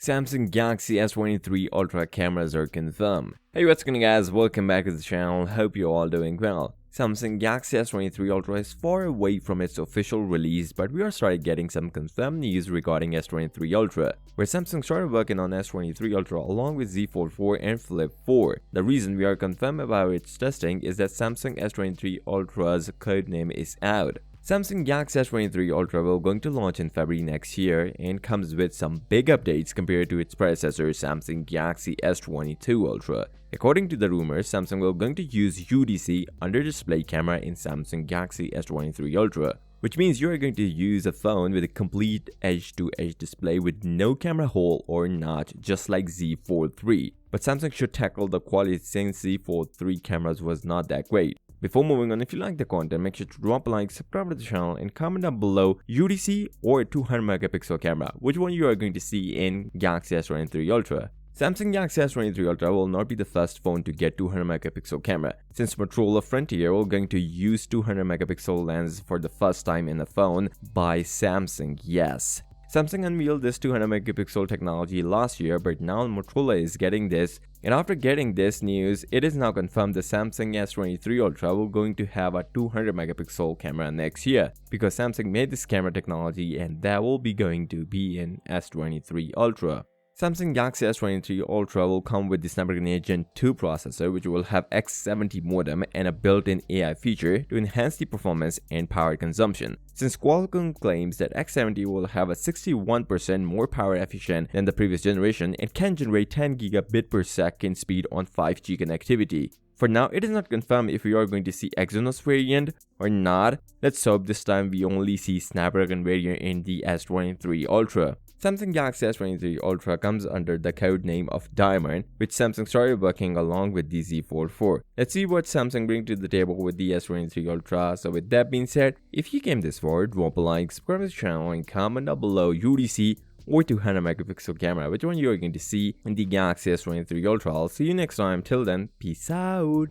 Samsung Galaxy S23 Ultra cameras are confirmed. Hey, what's going on guys, welcome back to the channel, hope you're all doing well. Samsung Galaxy S23 Ultra is far away from its official release, but we are started getting some confirmed news regarding S23 Ultra, where Samsung started working on S23 Ultra along with Z Fold 4 and Flip 4. The reason we are confirmed about its testing is that Samsung S23 Ultra's codename is out. Samsung Galaxy S23 Ultra will going to launch in February next year and comes with some big updates compared to its predecessor Samsung Galaxy S22 Ultra. According to the rumors, Samsung will going to use UDC under display camera in Samsung Galaxy S23 Ultra, which means you are going to use a phone with a complete edge-to-edge display with no camera hole or notch, just like Z Fold 3. But Samsung should tackle the quality since Z Fold 3 cameras was not that great. Before moving on, if you like the content, make sure to drop a like, subscribe to the channel, and comment down below UDC or 200 megapixel camera, which one you are going to see in Galaxy S23 Ultra. Samsung Galaxy S23 Ultra will not be the first phone to get 200 megapixel camera, since Motorola Frontier will going to use 200 megapixel lens for the first time in a phone by Samsung, yes. Samsung unveiled this 200 megapixel technology last year, but now Motorola is getting this. And after getting this news, it is now confirmed the Samsung S23 Ultra will going to have a 200 megapixel camera next year, because Samsung made this camera technology and that will be going to be in S23 Ultra. Samsung Galaxy S23 Ultra will come with the Snapdragon 8 Gen 2 processor, which will have X70 modem and a built-in AI feature to enhance the performance and power consumption. Since Qualcomm claims that X70 will have a 61% more power efficient than the previous generation and can generate 10 gigabit per second speed on 5G connectivity. For now, it is not confirmed if we are going to see Exynos variant or not. Let's hope this time we only see Snapdragon variant in the S23 Ultra. Samsung Galaxy S23 Ultra comes under the code name of Diamond, which Samsung started working along with the Z Fold 4. Let's see what Samsung brings to the table with the S23 Ultra. So with that being said, if you came this far, drop a like, subscribe to the channel, and comment down below UDC or 200 megapixel camera, which one you are going to see in the Galaxy S23 Ultra. I'll see you next time. Till then, peace out.